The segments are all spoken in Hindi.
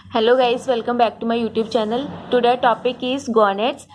Hello guys, welcome back to my YouTube channel. Today topic is gonads.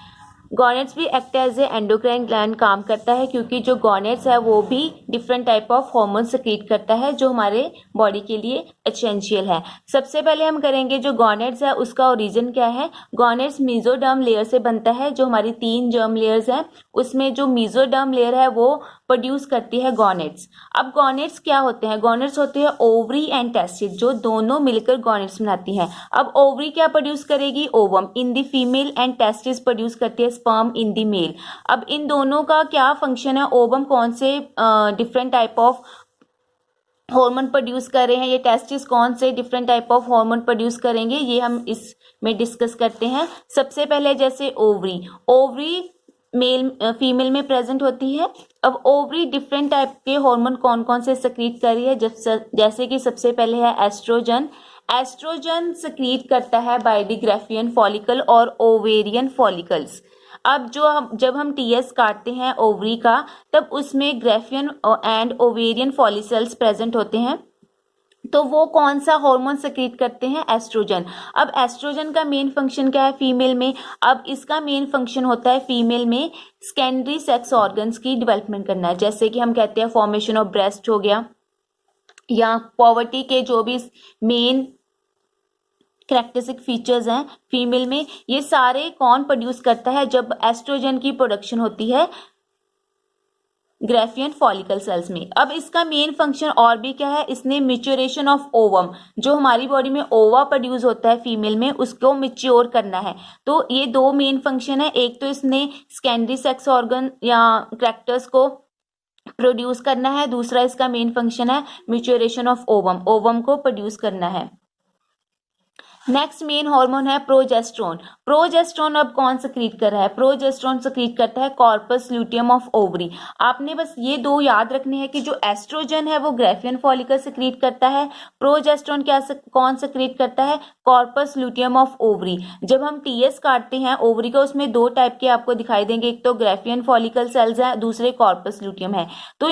Gonads भी act as a endocrine gland काम करता है क्योंकि जो गोनेट्स है वो भी different type of hormone secrete करता है जो हमारे बॉडी के लिए एसेंशियल है। सबसे पहले हम करेंगे जो गोनेट्स है उसका ओरिजिन क्या है। गोनेट्स मेसोडर्म लेयर से बनता है। जो हमारी 3 जर्म लेयर्स हैं उसमें जो मेसोडर्म लेयर है वो प्रोड्यूस करती है गोनेट्स। अब गोनेट्स क्या होते हैं? गोनेट्स होते हैं ओवरी एंड टेस्टिस, जो दोनों मिलकर गोनेट्स बनाती हैं। अब ओवरी क्या प्रोड्यूस करेगी? Ovum in the female and testis produce करती है स्पर्म इन द मेल। अब इन दोनों का क्या फंक्शन है? ओवम कौन से different type of hormone produce कर रहे हैं, ये टेस्टिस कौन से different type of hormone produce करेंगे, ये हम इसमें डिस्कस करते हैं। सबसे पहले जैसे ओवरी मेल फीमेल में प्रेजेंट होती है। अब ओवरी डिफरेंट टाइप के हार्मोन कौन कौन से सक्रीट कर रही है, जैसे कि सबसे पहले है एस्ट्रोजन। एस्ट्रोजन सक्रीट करता है बाय द ग्राफियन फॉलिकल और ओवेरियन फॉलिकल्स। अब जब हम टीएस काटते हैं ओवरी का तब उसमें Graafian and ovarian follicles present होते हैं। तो वो कौन सा हार्मोन सेक्रेट करते हैं? एस्ट्रोजन। अब एस्ट्रोजन का मेन फंक्शन क्या है फीमेल में? अब इसका मेन फंक्शन होता है फीमेल में सेकेंडरी सेक्स ऑर्गन्स की डेवलपमेंट करना है। जैसे कि हम कहते हैं फॉर्मेशन ऑफ ब्रेस्ट हो गया, या पॉवर्टी के जो भी मेन कैरेक्टरिस्टिक फीचर्स हैं फीमेल में, ये सारे कौन प्रोड्यूस करता है? जब एस्ट्रोजन की प्रोडक्शन होती है ग्राफियन फॉलिकल सेल्स में। अब इसका मेन फंक्शन और भी क्या है? इसने मैच्योरेशन ऑफ ओवम, जो हमारी बॉडी में ओवा प्रोड्यूस होता है फीमेल में, उसको मैच्योर करना है। तो ये 2 मेन फंक्शन है। एक तो इसने सेकेंडरी सेक्स ऑर्गन या कैरेक्टर्स को प्रोड्यूस करना है, दूसरा इसका मेन फंक्शन है मैच्योरेशन ऑफ ओवम को प्रोड्यूस करना है। नेक्स्ट मेन हार्मोन है प्रोजेस्टेरोन। प्रोजेस्टेरोन अब कौन सक्रीट कर रहा है? प्रोजेस्टेरोन सक्रीट करता है कॉर्पस ल्यूटियम ऑफ ओवरी। आपने बस ये 2 याद रखने हैं कि जो एस्ट्रोजन है वो ग्राफियन फॉलिकल सक्रीट करता है, प्रोजेस्टेरोन कौन सक्रीट करता है? Corpus luteum of ovary. जब हम टीएस काटते हैं ओवरी का उसमें 2 टाइप के आपको दिखाई देंगे, एक तो ग्राफियन फॉलिकल सेल्स है, दूसरे कॉर्पस ल्यूटियम है। तो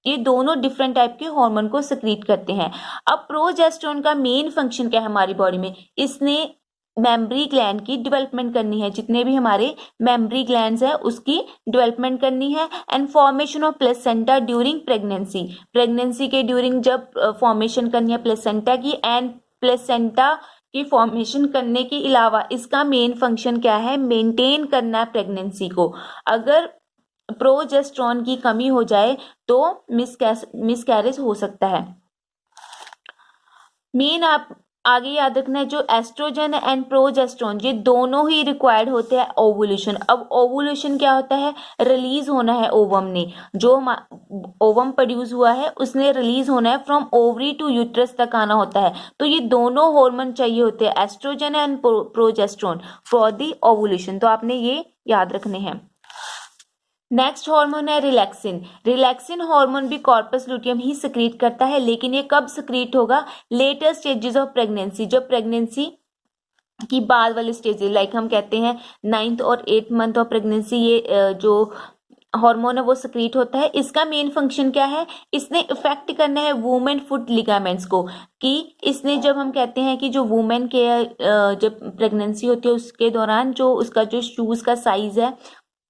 ये दोनों डिफरेंट टाइप के हार्मोन को सक्रीट करते हैं। अब प्रोजेस्टेरोन का मेन फंक्शन क्या है हमारी बॉडी में? इसने मेम्ब्री ग्लैंड की डेवलपमेंट करनी है। जितने भी हमारे मेम्ब्री ग्लैंड्स है उसकी डेवलपमेंट करनी है। And formation of placenta during pregnancy के ड्यूरिंग जब फॉर्मेशन करनी है प्लेसेंटा की, एंड प्लेसेंटा की फॉर्मेशन करने के अलावा इसका मेन फंक्शन क्या है? मेंटेन करना प्रेगनेंसी को। अगर प्रोजेस्टेरोन की कमी हो जाए तो मिसकैरेज हो सकता है। मेन आप आगे याद रखना है जो एस्ट्रोजन एंड प्रोजेस्टेरोन ये दोनों ही रिक्वायर्ड होते हैं ओवुलेशन। अब ओवुलेशन क्या होता है? रिलीज होना है ओवम ने, जो ओवम प्रोड्यूस हुआ है उसने रिलीज होना है फ्रॉम ओवरी टू यूट्रस तक आना होता है। तो ये दोनों हार्मोन चाहिए होते हैं oestrogen and progesterone for the ovulation. तो आपने ये याद रखने हैं। नेक्स्ट हार्मोन है रिलैक्सिन हार्मोन भी कॉर्पस लुटियम ही सक्रीट करता है, लेकिन ये कब सक्रीट होगा? लेटर स्टेजेस ऑफ प्रेगनेंसी, जब प्रेगनेंसी की बाद वाले स्टेजेस, लाइक हम कहते हैं 9th और 8th मंथ ऑफ प्रेगनेंसी, ये जो हार्मोन है वो सक्रीट होता है। इसका मेन फंक्शन क्या है? इसने इफेक्ट करना है वुमेन फुट लिगामेंट्स को, कि इसने जब हम कहते हैं कि जो वुमेन के जब प्रेगनेंसी होती है उसके दौरान जो उसका जो शूज का साइज है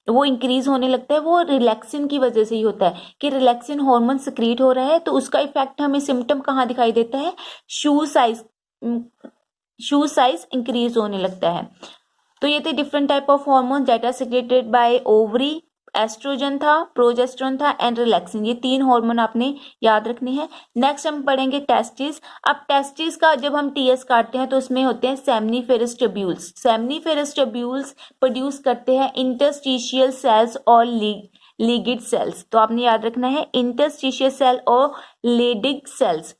वो इंक्रीज होने लगता है, वो रिलैक्सिन की वजह से ही होता है कि रिलैक्सिन हार्मोन सक्रीट हो रहा है। तो उसका इफेक्ट हमें सिम्टम कहाँ दिखाई देता है? शू साइज इंक्रीज होने लगता है। तो ये थे different type of hormone that are secreted by ovary. Oestrogen था, प्रोजेस्टेरोन था एंड रिलैक्सिन, ये 3 हार्मोन आपने याद रखने हैं। नेक्स्ट हम पढ़ेंगे टेस्टिस। अब टेस्टिस का जब हम टीएस काटते हैं तो उसमें होते हैं seminiferous tubules. Seminiferous tubules produce करते हैं इंटरस्टिशियल सेल्स और लिगिड सेल्स। तो आपने याद रखना है इंटरस्टिशियल सेल और लिगिड सेल्स।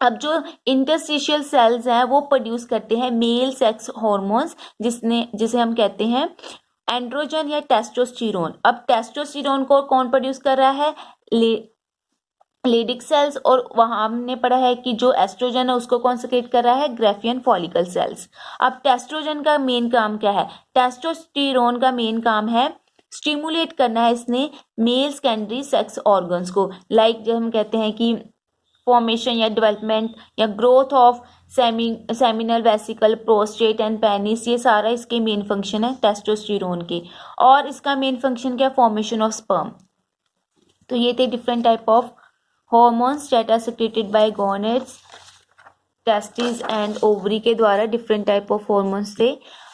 अब जो इंटरस्टिशियल सेल्स हैं वो प्रोड्यूस करते हैं मेल सेक्स हार्मोन्स, जिसे हम कहते हैं एंड्रोजन या टेस्टोस्टेरोन। अब टेस्टोस्टेरोन को कौन प्रोड्यूस कर रहा है? Leydig cells. और वहां हमने पढ़ा है कि जो एस्ट्रोजन है उसको कौन सेक्रेट कर रहा है? Graafian follicle sales. अब टेस्ट्रोजन का मेन काम क्या है? टेस्टोस्टेरोन का मेन काम है स्टिमुलेट करना है इसने मेल सेकेंडरी सेक्स ऑर्गन्स को, लाइक जब हम कहते हैं कि फॉर्मेशन या डेवलपमेंट या growth of seminal vesicle, prostate and penis, ये सारा इसके मेन फंक्शन है टेस्टोस्टेरोन के। और इसका मेन फंक्शन क्या, फॉर्मेशन ऑफ स्पर्म। तो ये थे different type of hormones that are secreted by gonads, testis and ovary के द्वारा डिफरेंट टाइप ऑफ हॉर्मोन्स थे।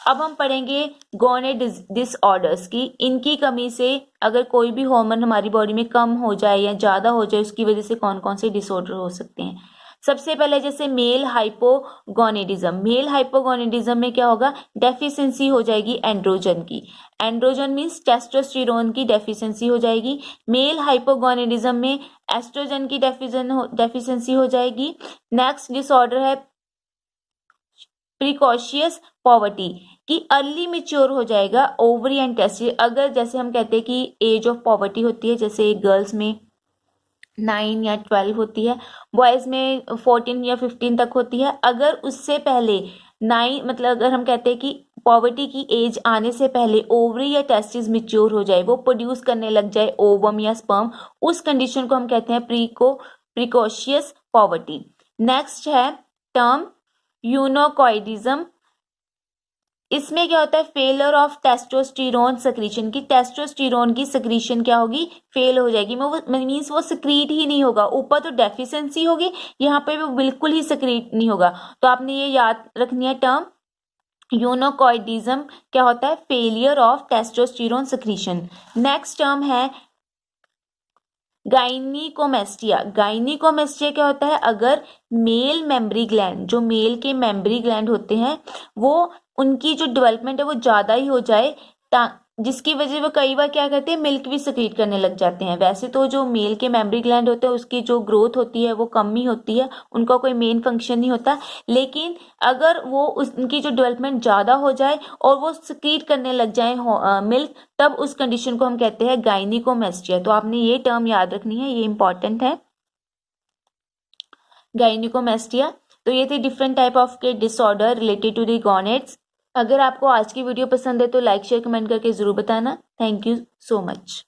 अब हम पढ़ेंगे गोनेड डिसऑर्डर्स की। इनकी कमी से अगर कोई भी हार्मोन हमारी बॉडी में कम हो जाए या ज़्यादा हो जाए, उसकी वजह से कौन कौन से डिसऑर्डर हो सकते हैं। सबसे पहले जैसे मेल हाइपोगोनेडिज्म। मेल हाइपोगोनेडिज्म में क्या होगा, डेफिशिएंसी हो जाएगी एंड्रोजन की। एंड्रोजन मीन्स टेस्टोस्टेरोन की डेफिशिएंसी हो जाएगी। मेल हाइपोगोनेडिज्म में एस्ट्रोजन की डेफिशिएंसी हो जाएगी। नेक्स्ट डिसऑर्डर है प्रिकॉशियस पॉवर्टी, कि अर्ली मेच्योर हो जाएगा ओवरी एंड टेस्टिस। अगर जैसे हम कहते हैं कि एज ऑफ पॉवर्टी होती है, जैसे गर्ल्स में 9 या 12 होती है, बॉयज में 14 या 15 तक होती है। अगर उससे पहले 9 मतलब अगर हम कहते हैं कि पॉवर्टी की एज आने से पहले ओवरी या टेस्टिस मेच्योर हो जाए, वो प्रोड्यूस करने लग जाए ओवम या स्पर्म, उस कंडीशन को हम कहते हैं प्रिकॉशियस पॉवर्टी। नेक्स्ट है टर्म यूनोकॉइडिज्म। इसमें क्या होता है, फेलर ऑफ टेस्टोस्टेरोन सेक्रीशन की। टेस्टोस्टेरोन की सेक्रीशन क्या होगी, फेल हो जाएगी। मीन्स वो सेक्रीट ही नहीं होगा। ऊपर तो डेफिशिएंसी होगी, यहाँ पे वो बिल्कुल ही सेक्रीट नहीं होगा। तो आपने ये याद रखनी है टर्म यूनोकॉइडिज्म क्या होता है, failure of testosterone secretion. Next term है गाइनिकोमेस्टिया। गाइनिकोमेस्टिया क्या होता है, अगर मेल मेम्ब्री ग्लैंड, जो मेल के मेम्ब्री ग्लैंड होते हैं, वो उनकी जो डेवलपमेंट है वो ज़्यादा ही हो जाए, जिसकी वजह वो कई बार क्या करते हैं, मिल्क भी सेक्रीट करने लग जाते हैं। वैसे तो जो मेल के मेम्ब्री ग्लैंड होते हैं उसकी जो ग्रोथ होती है वो कम ही होती है, उनका कोई मेन फंक्शन नहीं होता। लेकिन अगर वो उनकी जो डेवलपमेंट ज़्यादा हो जाए और वो सेक्रीट करने लग जाए मिल्क, तब उस कंडीशन को हम कहते हैं गाइनिकोमेस्टिया। तो आपने ये टर्म याद रखनी है, ये इंपॉर्टेंट है, गाइनिकोमेस्टिया। तो ये थे डिफरेंट टाइप ऑफ के disorder related to the gonads. अगर आपको आज की वीडियो पसंद है तो लाइक शेयर कमेंट करके जरूर बताना। Thank you so much.